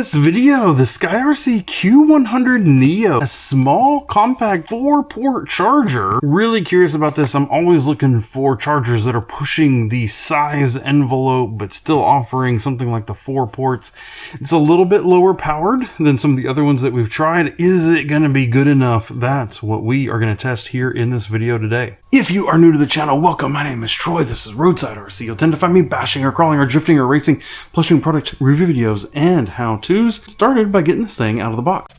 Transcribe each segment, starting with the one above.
this video, the SKYRC Q100neo, a small, compact 4-port charger. Really curious about this. I'm always looking for chargers that are pushing the size envelope, but still offering something like the 4 ports. It's a little bit lower powered than some of the other ones that we've tried. Is it going to be good enough? That's what we are going to test here in this video today. If you are new to the channel, welcome. My name is Troy. This is RoadsideRC. You'll tend to find me bashing or crawling or drifting or racing, plus doing product review videos and how-tos. Started by getting this thing out of the box.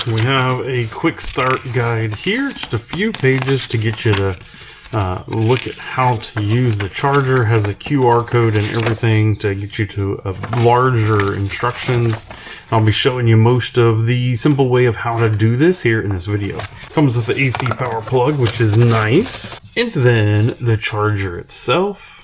We have a quick start guide here, just a few pages to get you to look at how to use the charger. Has a QR code and everything to get you to larger instructions. I'll be showing you most of the simple way of how to do this here in this video. Comes with the AC power plug, which is nice, and then the charger itself.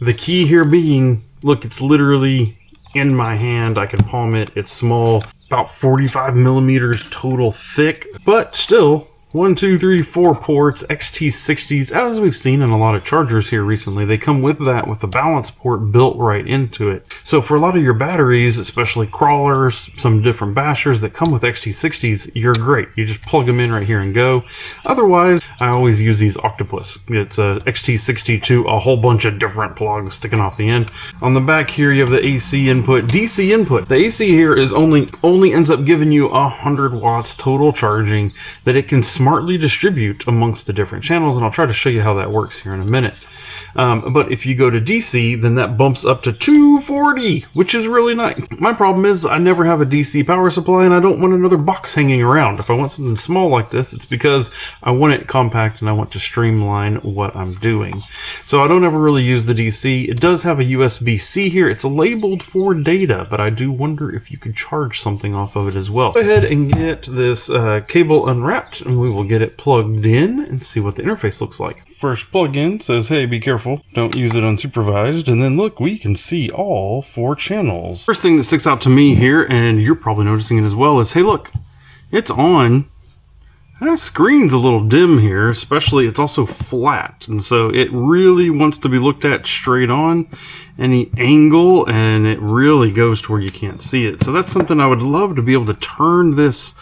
The key here being, look, it's literally in my hand. I can palm it. It's small, about 45 millimeters total thick, but still 1, 2, 3, 4 ports, XT60s, as we've seen in a lot of chargers here recently. They come with that, with the balance port built right into it. So for a lot of your batteries, especially crawlers, some different bashers that come with XT60s, you're great. You just plug them in right here and go. Otherwise, I always use these Octopus. It's a XT62, a whole bunch of different plugs sticking off the end. On the back here, you have the AC input, DC input. The AC here is only ends up giving you 100 watts total charging that it can smartly distribute amongst the different channels, and I'll try to show you how that works here in a minute. But if you go to DC, then that bumps up to 240, which is really nice. My problem is I never have a DC power supply, and I don't want another box hanging around. If I want something small like this, it's because I want it compact and I want to streamline what I'm doing. So I don't ever really use the DC. It does have a USB-C here. It's labeled for data, but I do wonder if you could charge something off of it as well. Go ahead and get this cable unwrapped, and we will get it plugged in and see what the interface looks like. First plug-in says, hey, be careful, don't use it unsupervised, and then look, we can see all 4 channels. First thing that sticks out to me here, and you're probably noticing it as well, is, hey, look, it's on. That screen's a little dim here, especially it's also flat, and so it really wants to be looked at straight on, any angle, and it really goes to where you can't see it. So that's something I would love to be able to turn this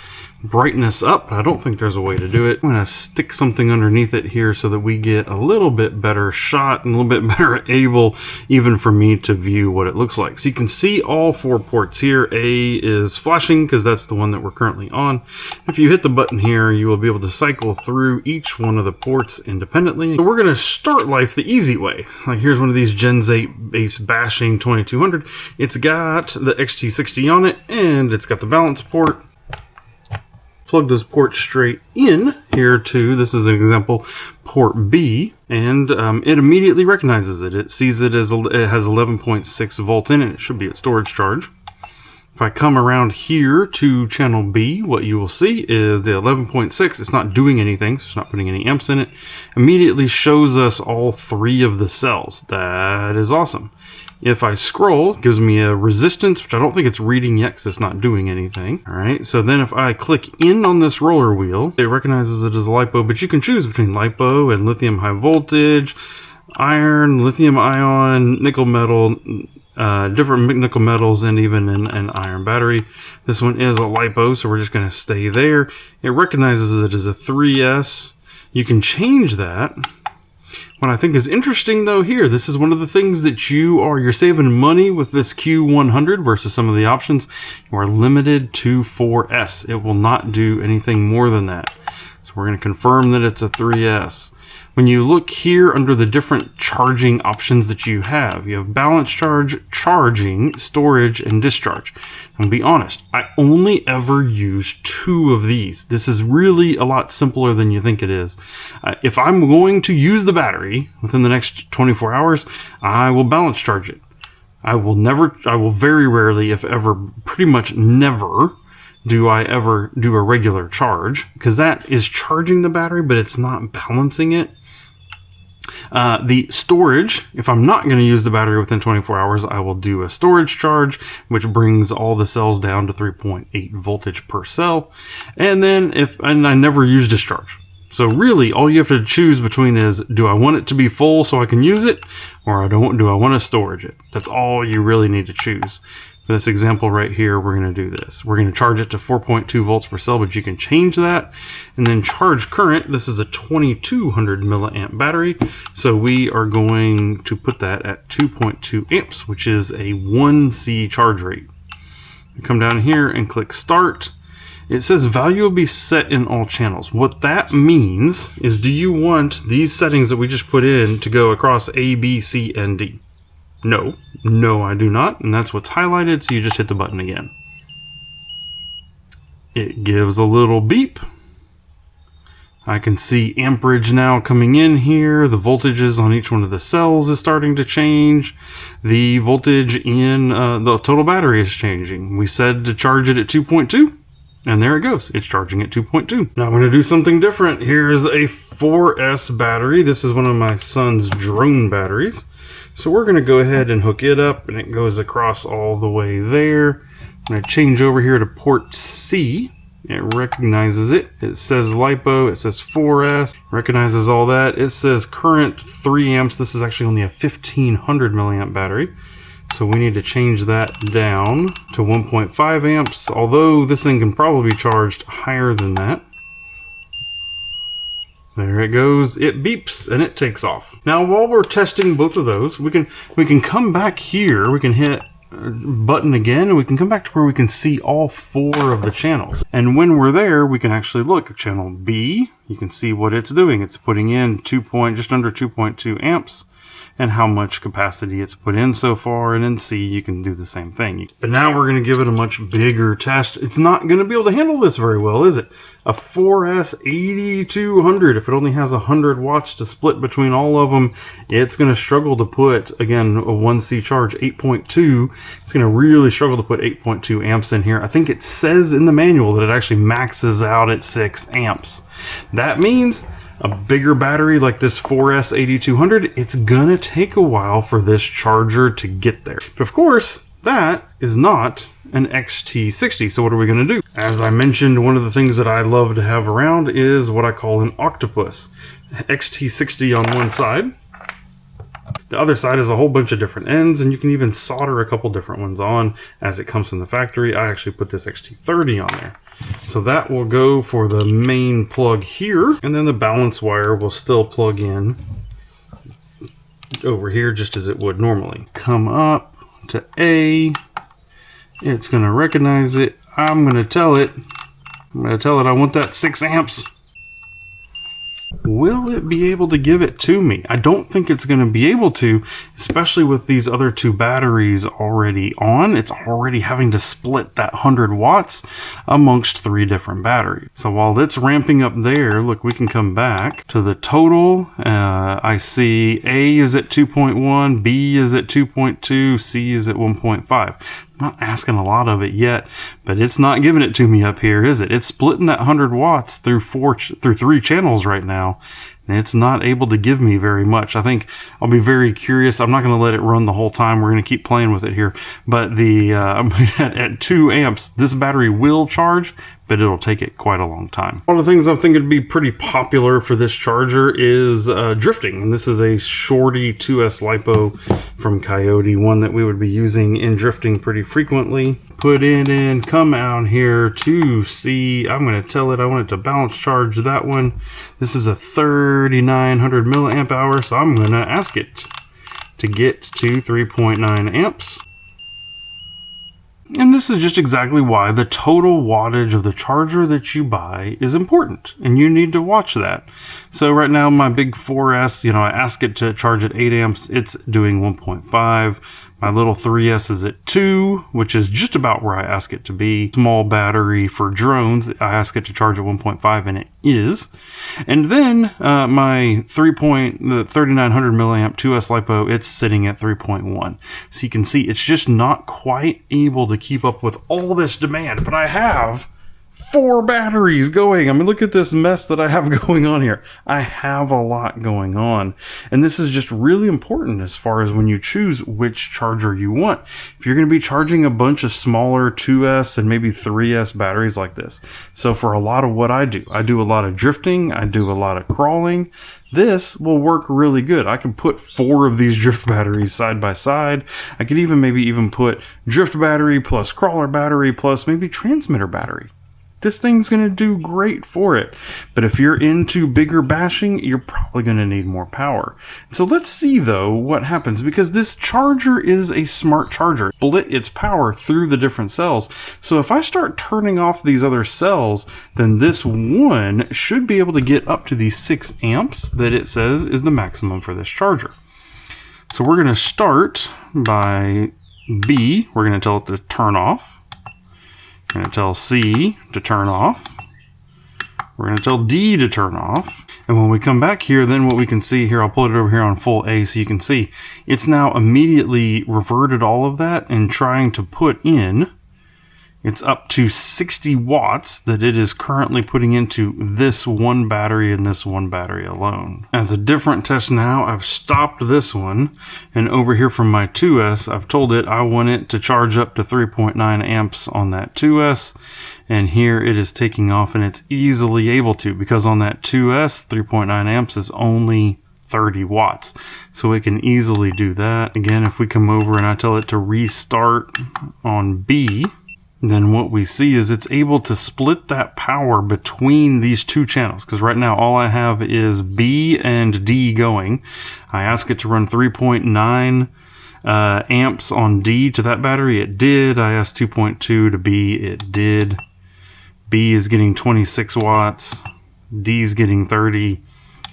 brightness up, but I don't think there's a way to do it. I'm going to stick something underneath it here so that we get a little bit better shot and a little bit better able even for me to view what it looks like. So you can see all 4 ports here. A is flashing because that's the one that we're currently on. If you hit the button here, you will be able to cycle through each one of the ports independently. So we're going to start life the easy way. Like, here's one of these Gen 8 base bashing 2200. It's got the XT60 on it, and it's got the balance port. Plug those ports straight in here too. This is an example, port B, and it immediately recognizes it. It sees it as it has 11.6 volts in it. It should be at storage charge. If I come around here to channel B, what you will see is the 11.6. It's not doing anything, so it's not putting any amps in it. Immediately shows us all 3 of the cells. That is awesome. If I scroll, it gives me a resistance, which I don't think it's reading yet because it's not doing anything. All right, so then if I click in on this roller wheel, it recognizes it as a lipo, but you can choose between lipo and lithium high voltage, iron, lithium ion, nickel metal, different nickel metals, and even an iron battery. This one is a lipo, so we're just going to stay there. It recognizes it as a 3S. You can change that. What I think is interesting though here, this is one of the things that you're saving money with this Q100 versus some of the options. You are limited to 4S. It will not do anything more than that. So we're going to confirm that it's a 3S. When you look here under the different charging options that you have balance charge, charging, storage, and discharge. And be honest, I only ever use 2 of these. This is really a lot simpler than you think it is. If I'm going to use the battery within the next 24 hours, I will balance charge it. I will very rarely, if ever, pretty much never, do I ever do a regular charge, because that is charging the battery, but it's not balancing it. The storage, if I'm not going to use the battery within 24 hours, I will do a storage charge, which brings all the cells down to 3.8 voltage per cell. And then and I never use discharge. So really, all you have to choose between is, do I want it to be full so I can use it, or do I want to storage it? That's all you really need to choose. For this example right here, we're going to do this. We're going to charge it to 4.2 volts per cell, but you can change that. And then charge current. This is a 2200 milliamp battery. So we are going to put that at 2.2 amps, which is a 1C charge rate. You come down here and click start. It says value will be set in all channels. What that means is, do you want these settings that we just put in to go across A, B, C, and D? No, I do not, and that's what's highlighted, so you just hit the button again. It gives a little beep. I can see amperage now coming in here. The voltages on each one of the cells is starting to change. The voltage in the total battery is changing. We said to charge it at 2.2. And there it goes. It's charging at 2.2. Now I'm going to do something different. Here's a 4S battery. This is one of my son's drone batteries. So we're going to go ahead and hook it up, and it goes across all the way there. I'm going to change over here to port C. It recognizes it. It says lipo. It says 4S. Recognizes all that. It says current 3 amps. This is actually only a 1500 milliamp battery. So we need to change that down to 1.5 amps, although this thing can probably be charged higher than that. There it goes. It beeps and it takes off. Now while we're testing both of those, we can come back here. We can hit button again, and we can come back to where we can see all 4 of the channels. And when we're there, we can actually look at channel B. You can see what it's doing. It's putting in just under 2.2 amps. And how much capacity it's put in so far, and then C, you can do the same thing. But now we're going to give it a much bigger test. It's not going to be able to handle this very well, is it? A 4S 8200, if it only has 100 watts to split between all of them, it's going to struggle to put, again, a 1C charge, 8.2. It's going to really struggle to put 8.2 amps in here. I think it says in the manual that it actually maxes out at 6 amps. That means a bigger battery like this 4S 8200, it's gonna take a while for this charger to get there. But of course, that is not an XT60, so what are we gonna do? As I mentioned, one of the things that I love to have around is what I call an octopus. XT60 on one side. The other side is a whole bunch of different ends, and you can even solder a couple different ones on as it comes from the factory. I actually put this XT30 on there. So that will go for the main plug here, and then the balance wire will still plug in over here just as it would normally. Come up to A. It's going to recognize it. I'm going to tell it I want that 6 amps. Will it be able to give it to me? I don't think it's going to be able to, especially with these other 2 batteries already on. It's already having to split that 100 watts amongst 3 different batteries. So while it's ramping up there, look, we can come back to the total. I see A is at 2.1, B is at 2.2, C is at 1.5. I'm not asking a lot of it yet, but it's not giving it to me up here, is it? It's splitting that 100 watts through 3 channels right now, and it's not able to give me very much. I think I'll be very curious. I'm not going to let it run the whole time. We're going to keep playing with it here. But at 2 amps, this battery will charge, but it'll take it quite a long time. One of the things I think would be pretty popular for this charger is drifting. And this is a Shorty 2S LiPo from Coyote, one that we would be using in drifting pretty frequently. Put it in, come out here to C. I'm going to tell it I want it to balance charge that one. This is a 3900 milliamp hour, so I'm going to ask it to get to 3.9 amps. And this is just exactly why the total wattage of the charger that you buy is important, and you need to watch that. So right now my big 4S, I ask it to charge at 8 amps, it's doing 1.5. My little 3S is at 2, which is just about where I ask it to be. Small battery for drones, I ask it to charge at 1.5, and it is. And then my 3900 milliamp 2S LiPo, it's sitting at 3.1. So you can see it's just not quite able to keep up with all this demand, but I have 4 batteries going. I mean, look at this mess that I have going on here. I have a lot going on. And this is just really important as far as when you choose which charger you want. If you're going to be charging a bunch of smaller 2S and maybe 3S batteries like this. So for a lot of what I do a lot of drifting, I do a lot of crawling. This will work really good. I can put 4 of these drift batteries side by side. I could maybe even put drift battery plus crawler battery plus maybe transmitter battery. This thing's going to do great for it. But if you're into bigger bashing, you're probably going to need more power. So let's see though what happens, because this charger is a smart charger. Split its power through the different cells. So if I start turning off these other cells, then this one should be able to get up to the 6 amps that it says is the maximum for this charger. So we're going to start by B. We're going to tell it to turn off. We're going to tell C to turn off. We're going to tell D to turn off. And when we come back here, then what we can see here, I'll pull it over here on full A so you can see. It's now immediately reverted all of that and trying to put in, it's up to 60 watts that it is currently putting into this one battery and this one battery alone. As a different test now, I've stopped this one, and over here from my 2S, I've told it I want it to charge up to 3.9 amps on that 2S, and here it is taking off, and it's easily able to, because on that 2S, 3.9 amps is only 30 watts. So it can easily do that. Again, if we come over and I tell it to restart on B, then what we see is it's able to split that power between these 2 channels. Because right now all I have is B and D going. I ask it to run 3.9 amps on D to that battery. It did. I asked 2.2 to B. It did. B is getting 26 watts. D is getting 30.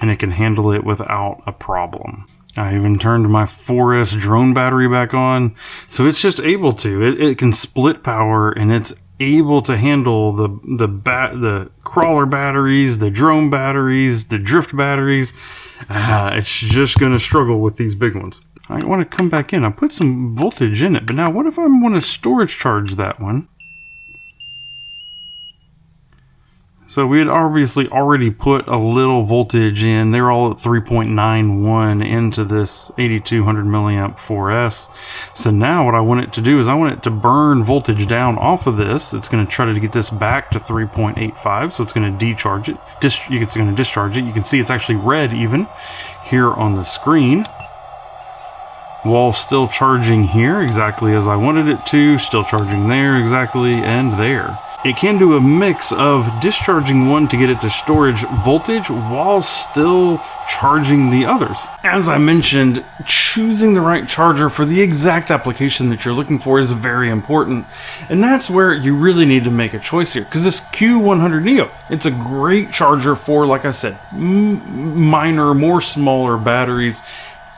And it can handle it without a problem. I even turned my 4S drone battery back on. So it's just able to. It can split power, and it's able to handle the crawler batteries, the drone batteries, the drift batteries. It's just going to struggle with these big ones. I want to come back in. I put some voltage in it, but now what if I want to storage charge that one? So we had obviously already put a little voltage in. They're all at 3.91 into this 8200 milliamp 4S. So now what I want it to do is I want it to burn voltage down off of this. It's going to try to get this back to 3.85. So it's going to decharge it. It's going to discharge it. You can see it's actually red even here on the screen. While still charging here exactly as I wanted it to. Still charging there exactly, and there. It can do a mix of discharging one to get it to storage voltage while still charging the others. As I mentioned, choosing the right charger for the exact application that you're looking for is very important. And that's where you really need to make a choice here. Because this Q100neo, it's a great charger for, like I said, minor, more smaller batteries.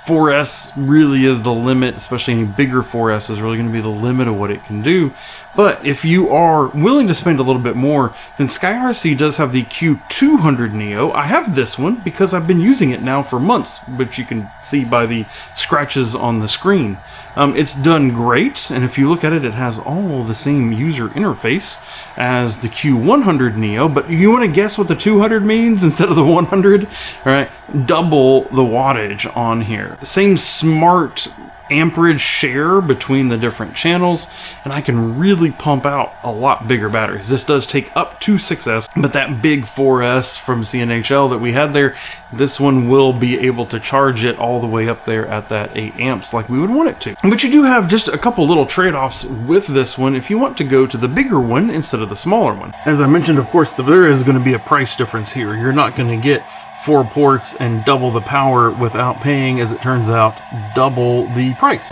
4S really is the limit, especially any bigger 4S is really going to be the limit of what it can do. But if you are willing to spend a little bit more, then SKYRC does have the Q200neo. I have this one because I've been using it now for months, which you can see by the scratches on the screen. It's done great, and if you look at it, it has all the same user interface as the Q100neo, but you want to guess what the 200 means instead of the 100? All right, double the wattage on here. Same smart amperage share between the different channels, and I can really pump out a lot bigger batteries. This does take up to 6S, but that big 4S from CNHL that we had there, this one will be able to charge it all the way up there at that 8 amps like we would want it to. But you do have just a couple little trade-offs with this one if you want to go to the bigger one instead of the smaller one. As I mentioned, of course, there is going to be a price difference here. You're not going to get 4 ports and double the power without paying, as it turns out, double the price.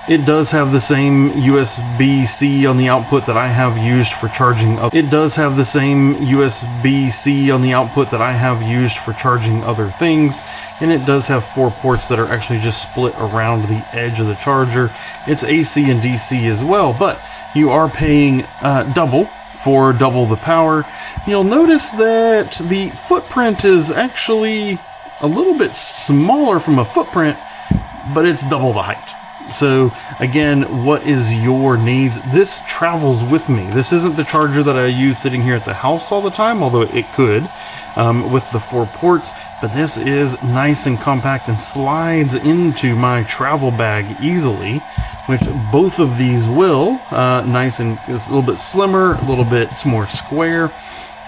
It does have the same USB-C on the output that I have used for charging. It does have the same USB-C on the output that I have used for charging other things, and it does have 4 ports that are actually just split around the edge of the charger. It's AC and DC as well, but you are paying double for double the power. You'll notice that the footprint is actually a little bit smaller from a footprint, but it's double the height. So again, what is your needs? This travels with me. This isn't the charger that I use sitting here at the house all the time, although it could with the 4 ports, but this is nice and compact and slides into my travel bag easily, which both of these will. Nice and a little bit slimmer, a little bit more square.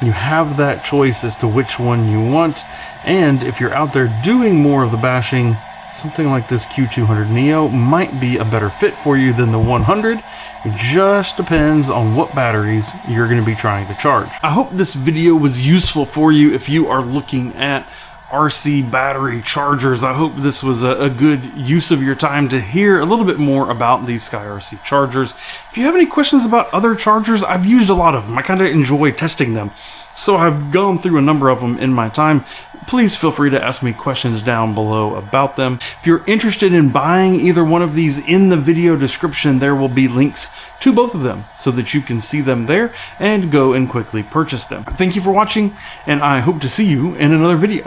You have that choice as to which one you want, and if you're out there doing more of the bashing, something like this Q200neo might be a better fit for you than the 100. It just depends on what batteries you're going to be trying to charge. I hope this video was useful for you if you are looking at RC battery chargers. I hope this was a good use of your time to hear a little bit more about these SKYRC chargers. If you have any questions about other chargers, I've used a lot of them. I kind of enjoy testing them, so I've gone through a number of them in my time. Please feel free to ask me questions down below about them. If you're interested in buying either one of these, in the video description there will be links to both of them so that you can see them there and go and quickly purchase them. Thank you for watching, and I hope to see you in another video.